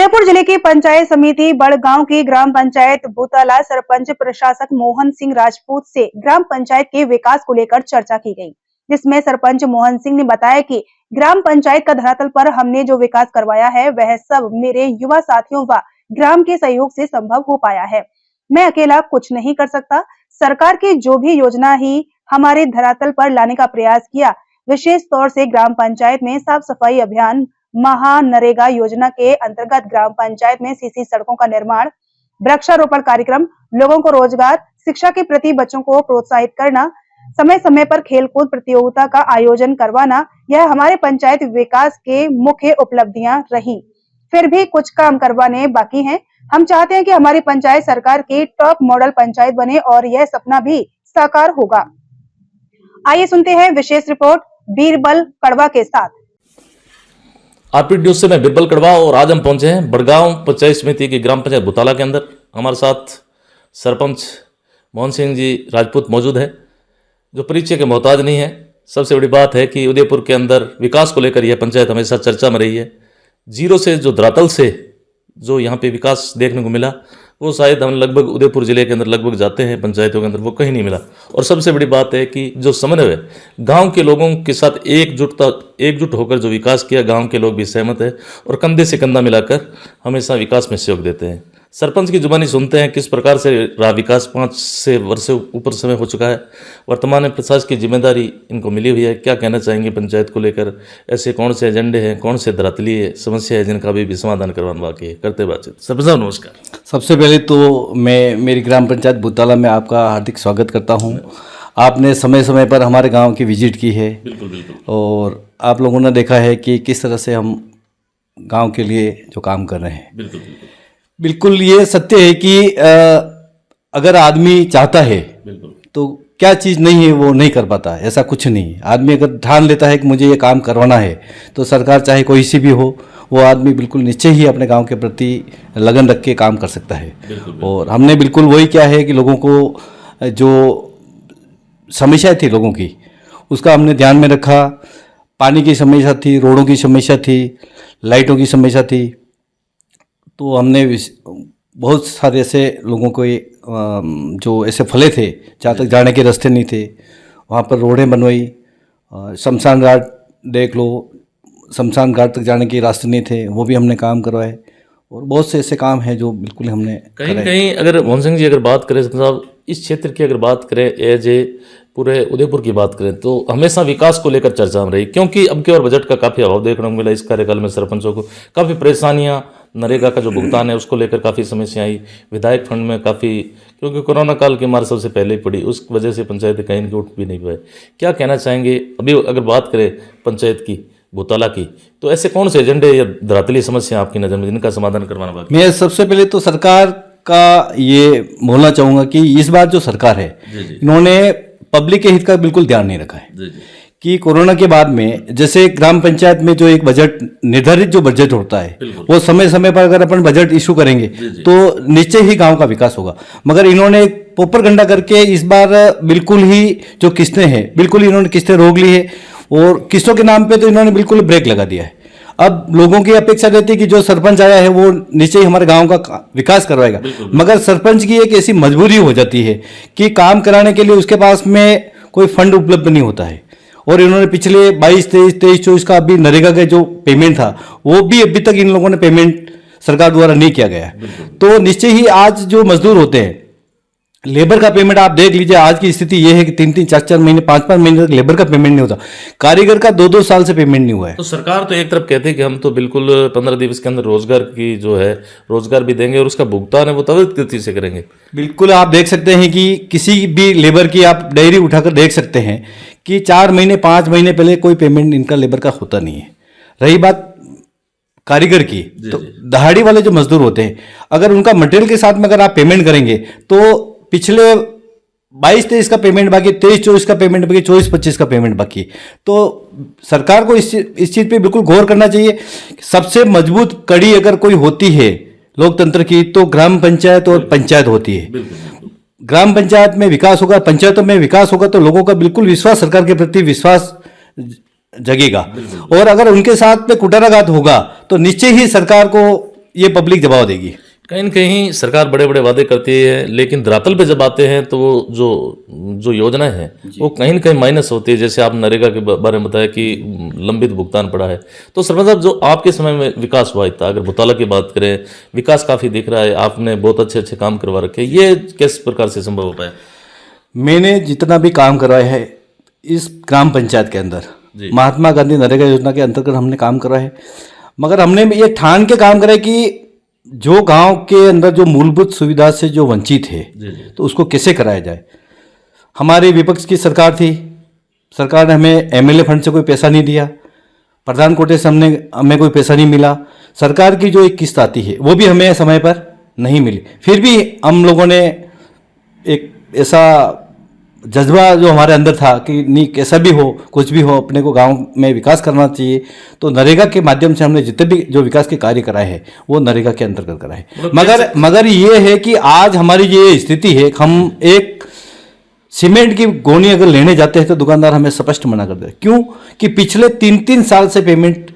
उदयपुर जिले की पंचायत समिति बड़गांव की ग्राम पंचायत भूतला सरपंच प्रशासक मोहन सिंह राजपूत से ग्राम पंचायत के विकास को लेकर चर्चा की गई, जिसमें सरपंच मोहन सिंह ने बताया कि ग्राम पंचायत का धरातल पर हमने जो विकास करवाया है वह सब मेरे युवा साथियों व ग्राम के सहयोग से संभव हो पाया है। मैं अकेला कुछ नहीं कर सकता। सरकार की जो भी योजना ही हमारे धरातल पर लाने का प्रयास किया, विशेष तौर से ग्राम पंचायत में साफ सफाई अभियान, महानरेगा योजना के अंतर्गत ग्राम पंचायत में सीसी सड़कों का निर्माण, वृक्षारोपण कार्यक्रम, लोगों को रोजगार, शिक्षा के प्रति बच्चों को प्रोत्साहित करना, समय समय पर खेलकूद प्रतियोगिता का आयोजन करवाना, यह हमारे पंचायत विकास के मुख्य उपलब्धियां रही। फिर भी कुछ काम करवाने बाकी हैं। हम चाहते हैं कि हमारी पंचायत सरकार की टॉप मॉडल पंचायत बने और यह सपना भी साकार होगा। आइए सुनते हैं विशेष रिपोर्ट बीरबल कड़वा के साथ। आरपी न्यूज से मैं बीरबल कड़वा और आज हम पहुंचे हैं बड़गांव पंचायत समिति की ग्राम पंचायत भूतला के अंदर। हमारे साथ सरपंच मोहन सिंह जी राजपूत मौजूद है, जो परिचय के मोहताज नहीं है। सबसे बड़ी बात है कि उदयपुर के अंदर विकास को लेकर यह पंचायत हमेशा चर्चा में रही है। जीरो से जो धरातल से जो यहाँ पे विकास देखने को मिला, वो शायद हम लगभग उदयपुर जिले के अंदर लगभग जाते हैं पंचायतों के अंदर, वो कहीं नहीं मिला। और सबसे बड़ी बात है कि जो समन्वय गांव के लोगों के साथ एकजुट होकर जो विकास किया, गांव के लोग भी सहमत है और कंधे से कंधा मिलाकर हमेशा विकास में सहयोग देते हैं। सरपंच की जुबानी सुनते हैं किस प्रकार से रहा विकास। 5 से वर्ष से ऊपर समय हो चुका है। वर्तमान में प्रशासन की जिम्मेदारी इनको मिली हुई है। क्या कहना चाहेंगे पंचायत को लेकर? ऐसे कौन से एजेंडे हैं, कौन से धरातलीय समस्या है जिनका भी समाधान करवाना बाकी है? करते बातचीत। सरपंच साहब नमस्कार। सबसे पहले तो मैं मेरी ग्राम पंचायत भूतला में आपका हार्दिक स्वागत करता हूँ। आपने समय समय पर हमारे गांव की विजिट की है। बिल्कुल बिल्कुल। और आप लोगों ने देखा है कि किस तरह से हम गांव के लिए जो काम कर रहे हैं। बिल्कुल बिल्कुल बिल्कुल ये सत्य है कि अगर आदमी चाहता है तो क्या चीज़ नहीं है वो नहीं कर पाता। ऐसा कुछ नहीं है। आदमी अगर ठान लेता है कि मुझे ये काम करवाना है तो सरकार चाहे कोई सी भी हो, वो आदमी बिल्कुल निश्चय ही अपने गांव के प्रति लगन रख के काम कर सकता है। और हमने बिल्कुल वही किया है कि लोगों को जो समस्या थी लोगों की, उसका हमने ध्यान में रखा। पानी की समस्या थी, रोडों की समस्या थी, लाइटों की समस्या थी, तो हमने बहुत सारे ऐसे लोगों को जो ऐसे फले थे जहाँ तक जाने के रास्ते नहीं थे, वहाँ पर रोडें बनवाई। शमशान घाट देख लो, शमशान घाट तक जाने के रास्ते नहीं थे, वो भी हमने काम करवाए। और बहुत से ऐसे काम हैं जो बिल्कुल हमने कहीं न कहीं अगर मोहन सिंह जी अगर बात करें साहब, इस क्षेत्र की अगर बात करें एज ए पूरे उदयपुर की बात करें तो हमेशा विकास को लेकर चर्चा में रही, क्योंकि अब की और बजट का काफ़ी अभाव देखने को मिला। इस कार्यकाल में सरपंचों को काफ़ी परेशानियां, नरेगा का जो भुगतान है उसको लेकर काफ़ी समस्या आई, विधायक फंड में काफ़ी, क्योंकि कोरोना काल की मार सबसे पहले ही पड़ी, उस वजह से पंचायतें कहीं की उठ भी नहीं पाए। क्या कहना चाहेंगे? अभी अगर बात करें पंचायत की भूतला की, तो ऐसे कौन से एजेंडे या धरातलीय समस्या आपकी नज़र में जिनका समाधान करवाना बाकी? मैं सबसे पहले तो सरकार का ये बोलना चाहूँगा कि इस बार जो सरकार है, इन्होंने पब्लिक के हित का बिल्कुल ध्यान नहीं रखा है। कि कोरोना के बाद में जैसे ग्राम पंचायत में जो एक बजट निर्धारित जो बजट होता है, वो समय समय पर अगर अपन बजट इशू करेंगे तो निश्चय ही गांव का विकास होगा। मगर इन्होंने पोपरगंडा करके इस बार बिल्कुल ही जो किस्तें हैं, बिल्कुल इन्होंने किस्तें रोक ली है और किस्तों के नाम पे तो इन्होंने बिल्कुल ब्रेक लगा दिया है। अब लोगों की अपेक्षा रहती है कि जो सरपंच आया है वो निश्चय हमारे गांव का विकास करवाएगा, मगर सरपंच की एक ऐसी मजबूरी हो जाती है कि काम कराने के लिए उसके पास में कोई फंड उपलब्ध नहीं होता है। और इन्होंने पिछले 22, 23, 24 का अभी नरेगा का जो पेमेंट था वो भी अभी तक इन लोगों ने पेमेंट सरकार द्वारा नहीं किया गया है। तो निश्चय ही आज जो मजदूर होते हैं, लेबर का पेमेंट आप देख लीजिए, आज की स्थिति ये है कि 3-3, 4-4 महीने, 5-5 महीने तक लेबर का पेमेंट नहीं होता। कारीगर का 2-2 साल से पेमेंट नहीं हुआ है। तो सरकार तो एक तरफ कहती है कि हम तो बिल्कुल 15 दिवस के अंदर रोजगार की जो है रोजगार भी देंगे और उसका भुगतान है वो त्वरित गति से करेंगे। बिल्कुल आप देख सकते हैं कि किसी भी लेबर की आप डायरी उठाकर देख सकते हैं कि 4 महीने 5 महीने पहले कोई पेमेंट इनका लेबर का होता नहीं है। रही बात कारीगर की, तो दहाड़ी वाले जो मजदूर होते हैं, अगर उनका मटेरियल के साथ में अगर आप पेमेंट करेंगे तो पिछले 22-23 का पेमेंट बाकी, 23-24 का पेमेंट बाकी, 24-25 का पेमेंट बाकी। तो सरकार को इस चीज़ पे बिल्कुल गौर करना चाहिए। सबसे मजबूत कड़ी अगर कोई होती है लोकतंत्र की तो ग्राम पंचायत और पंचायत होती है। ग्राम पंचायत में विकास होगा, पंचायतों में विकास होगा तो लोगों का बिल्कुल विश्वास, सरकार के प्रति विश्वास जगेगा। और अगर उनके साथ में कुटाराघात होगा तो निश्चय ही सरकार को ये पब्लिक जवाब देगी। कहीं न कहीं सरकार बड़े बड़े वादे करती है, लेकिन धरातल पे जब आते हैं तो वो जो योजनाएं हैं वो कहीं न कहीं माइनस होती है। जैसे आप नरेगा के बारे में बताया कि लंबित भुगतान पड़ा है। तो सरपंच साहब, जो आपके समय में विकास हुआ था, अगर भुताला की बात करें, विकास काफ़ी दिख रहा है, आपने बहुत अच्छे अच्छे काम करवा रखे, ये किस प्रकार से संभव हो पाया? मैंने जितना भी काम करवाया है इस ग्राम पंचायत के अंदर, महात्मा गांधी नरेगा योजना के अंतर्गत हमने काम करा है, मगर हमने ये ठान के काम करा है कि जो गांव के अंदर जो मूलभूत सुविधा से जो वंचित है तो उसको कैसे कराया जाए। हमारे विपक्ष की सरकार थी, सरकार ने हमें एमएलए फंड से कोई पैसा नहीं दिया, प्रधान कोटे से हमें कोई पैसा नहीं मिला, सरकार की जो एक किस्त आती है वो भी हमें समय पर नहीं मिली। फिर भी हम लोगों ने एक ऐसा जज्बा जो हमारे अंदर था कि नहीं, कैसा भी हो, कुछ भी हो, अपने को गांव में विकास करना चाहिए। तो नरेगा के माध्यम से हमने जितने भी जो विकास के कार्य कराए हैं वो नरेगा के अंतर्गत कराए। मगर ये है कि आज हमारी ये स्थिति है, हम एक सीमेंट की गोनी अगर लेने जाते हैं तो दुकानदार हमें स्पष्ट मना कर दे। क्यों? कि पिछले 3-3 साल से पेमेंट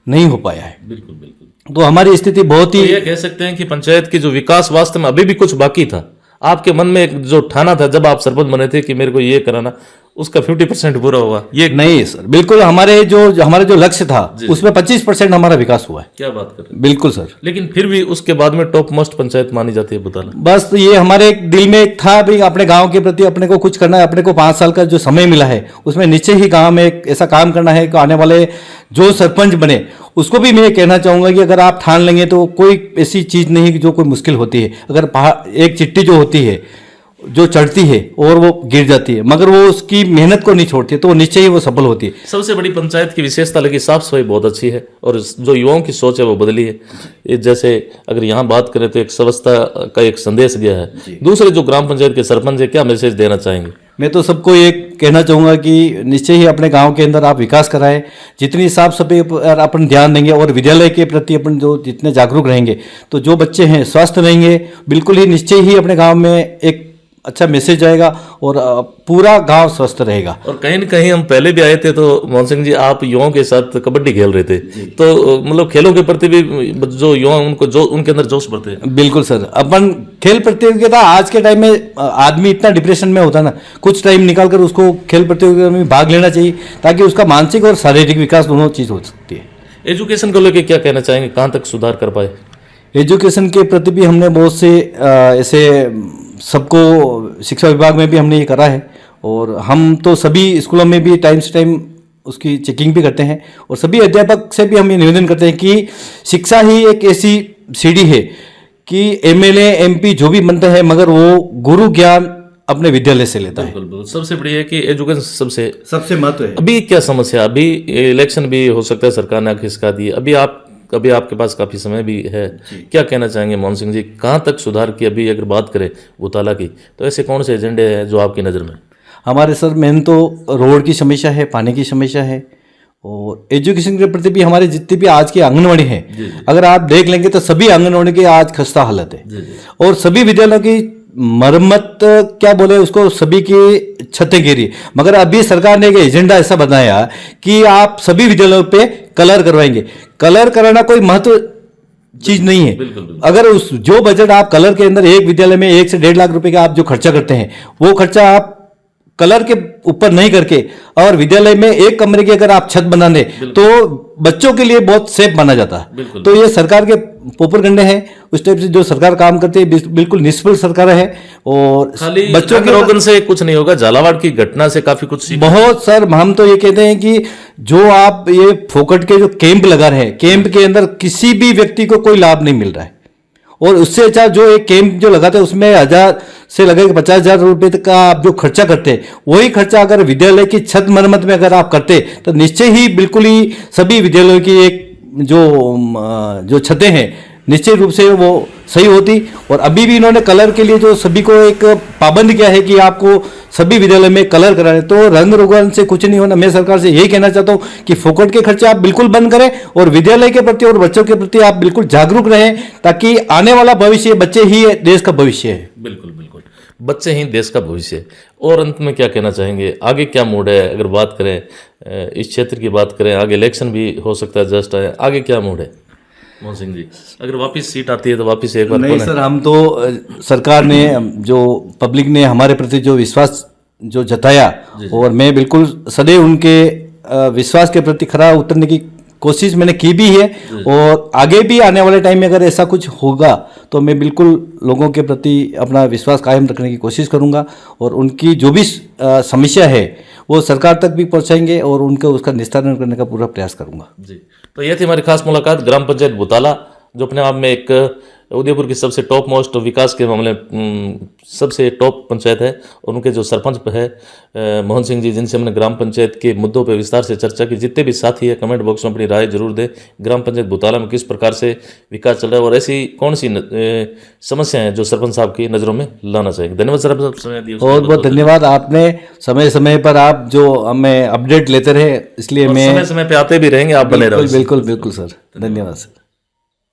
नहीं हो पाया है। बिल्कुल बिल्कुल। तो हमारी स्थिति बहुत ही, तो ये कह सकते हैं कि पंचायत की जो विकास वास्तव में अभी भी कुछ बाकी था। आपके मन में एक जो ठाना था जब आप सरपंच बने थे कि मेरे को ये कराना, उसका 50% पूरा हुआ? ये नहीं सर, बिल्कुल हमारे जो लक्ष्य था उसमें 25% हमारा विकास हुआ है। क्या बात कर रहे हैं? बिल्कुल सर। लेकिन फिर भी उसके बाद में टॉप मोस्ट पंचायत मानी जाती है भुताला। बस ये हमारे दिल में एक था भाई, अपने गांव के प्रति अपने को कुछ करना है। अपने को 5 साल का जो समय मिला है उसमें निश्चय ही गांव में एक ऐसा काम करना है कि आने वाले जो सरपंच बने उसको भी मैं कहना चाहूंगा कि अगर आप ठान लेंगे तो कोई ऐसी चीज नहीं कि जो कोई मुश्किल होती है। अगर एक चिट्ठी जो होती है जो चढ़ती है और वो गिर जाती है, मगर वो उसकी मेहनत को नहीं छोड़ती तो वो निश्चय ही वो सफल होती है। सबसे बड़ी पंचायत की विशेषता लगी, साफ सफाई बहुत अच्छी है और जो युवाओं की सोच है वो बदली है। जैसे अगर यहाँ बात करें तो एक व्यवस्था का एक संदेश गया है। दूसरे जो ग्राम पंचायत के सरपंच है, क्या मैसेज देना चाहेंगे? मैं तो सबको ये कहना चाहूँगा कि निश्चय ही अपने गांव के अंदर आप विकास कराएं। जितनी साफ सफाई पर अपन ध्यान देंगे और विद्यालय के प्रति अपन जो जितने जागरूक रहेंगे तो जो बच्चे हैं स्वस्थ रहेंगे। बिल्कुल ही निश्चय ही अपने गांव में एक अच्छा मैसेज आएगा और पूरा गांव स्वस्थ रहेगा। और कहीं न कहीं हम पहले भी आए थे तो मोहन सिंह जी, आप युवाओं के साथ कबड्डी खेल रहे थे, तो मतलब खेलों के प्रति भी जो युवा उनको जो उनके अंदर जोश बढ़ते हैं। बिल्कुल सर, अपन खेल प्रतियोगिता आज के टाइम में आदमी इतना डिप्रेशन में होता है ना, कुछ टाइम निकाल कर उसको खेल प्रतियोगिता में भाग लेना चाहिए ताकि उसका मानसिक और शारीरिक विकास दोनों चीज हो सकती है। एजुकेशन को लेकर क्या कहना चाहेंगे, कहाँ तक सुधार कर पाए? एजुकेशन के प्रति भी हमने बहुत से ऐसे सबको शिक्षा विभाग में भी हमने ये करा है और हम तो सभी स्कूलों में भी टाइम से टाइम उसकी चेकिंग भी करते हैं और सभी अध्यापक से भी हम ये निवेदन करते हैं कि शिक्षा ही एक ऐसी सीढ़ी है कि एमएलए एमपी जो भी बनता है मगर वो गुरु ज्ञान अपने विद्यालय से लेता है। बिल्कुल, सबसे बड़ी है कि एजुकेशन सबसे महत्व है। अभी क्या समस्या, अभी इलेक्शन भी हो सकता है सरकार ने खिसका दी, अभी आपके पास काफी समय भी है, क्या कहना चाहेंगे मोहन सिंह जी, कहाँ तक सुधार की अभी अगर बात करें भुताला की तो ऐसे कौन से एजेंडे हैं जो आपकी नज़र में? हमारे सर मेन तो रोड की समस्या है, पानी की समस्या है और एजुकेशन के प्रति भी हमारे जितने भी आज की आंगनवाड़ी हैं, अगर आप देख लेंगे तो सभी आंगनवाड़ी की आज खस्ता हालत है और सभी विद्यालयों की मरम्मत क्या बोले उसको, सभी की छतें गिरी। मगर अभी सरकार ने एक एजेंडा ऐसा बनाया कि आप सभी विद्यालयों पे कलर करवाएंगे। कलर कराना कोई महत्व चीज नहीं है। बिल्कुल। अगर उस जो बजट आप कलर के अंदर एक विद्यालय में 1 से 1.5 लाख रुपए का आप जो खर्चा करते हैं वो खर्चा आप कलर के ऊपर नहीं करके और विद्यालय में एक कमरे की अगर आप छत बना दें तो बच्चों के लिए बहुत सेफ माना जाता है। तो ये सरकार के पोपर गंडे हैं, उस टाइप से जो सरकार काम करती है बिल्कुल निष्फल सरकार है और बच्चों के रोगन से कुछ नहीं होगा। झालावाड़ की घटना से काफी कुछ बहुत सर, हम तो ये कहते हैं कि जो आप ये फोकट के जो कैंप लगा रहे हैं, कैंप के अंदर किसी भी व्यक्ति को कोई लाभ नहीं मिल रहा है और उससे अच्छा जो एक कैंप जो लगाते हैं उसमें 1000 से लगेगा 50,000 रुपए तक का आप जो खर्चा करते हैं वही खर्चा अगर विद्यालय की छत मरम्मत में अगर आप करते तो निश्चय ही बिल्कुल ही सभी विद्यालयों की एक जो छतें हैं निश्चित रूप से वो सही होती। और अभी भी इन्होंने कलर के लिए जो सभी को एक पाबंद किया है कि आपको सभी विद्यालय में कलर कराने, तो रंग रोगन से कुछ नहीं होना। मैं सरकार से यही कहना चाहता हूँ कि फोकट के खर्चे आप बिल्कुल बंद करें और विद्यालय के प्रति और बच्चों के प्रति आप बिल्कुल जागरूक रहें ताकि आने वाला भविष्य, बच्चे ही देश का भविष्य है। बिल्कुल बिल्कुल, बच्चे ही देश का भविष्य है। और अंत में क्या कहना चाहेंगे, आगे क्या मूड है? अगर बात करें इस क्षेत्र की बात करें, आगे इलेक्शन भी हो सकता है, जस्ट आए, आगे क्या मूड है? मोहन सिंह जी, अगर वापस सीट आती है तो वापस एक बार नहीं कौन है? सर, हम तो सरकार ने जो पब्लिक ने हमारे प्रति जो विश्वास जो जताया, और मैं बिल्कुल सदैव उनके विश्वास के प्रति खरा उतरने की कोशिश मैंने की भी है, और आगे भी आने वाले टाइम में अगर ऐसा कुछ होगा तो मैं बिल्कुल लोगों के प्रति अपना विश्वास कायम रखने की कोशिश करूंगा, और उनकी जो भी समस्या है वो सरकार तक भी पहुंचाएंगे और उनका उसका निस्तारण करने का पूरा प्रयास करूंगा। जी, तो ये थी हमारी खास मुलाकात ग्राम पंचायत बुताला, जो अपने आप में एक उदयपुर की सबसे टॉप मोस्ट विकास के मामले सबसे टॉप पंचायत है। और उनके जो सरपंच है मोहन सिंह जी, जिनसे हमने ग्राम पंचायत के मुद्दों पर विस्तार से चर्चा की। जितने भी साथी है कमेंट बॉक्स में अपनी राय जरूर दें, ग्राम पंचायत बुताला में किस प्रकार से विकास चल रहा है और ऐसी कौन सी समस्या है जो सरपंच साहब की नज़रों में लाना चाहिए। धन्यवाद सर, आपने समय दिया। बहुत बहुत धन्यवाद, आपने समय समय पर आप जो हमें अपडेट लेते रहे, इसलिए मैं समय समय पे आते भी रहेंगे, आप बने रहो। बिल्कुल बिल्कुल बिल्कुल सर, धन्यवाद सर।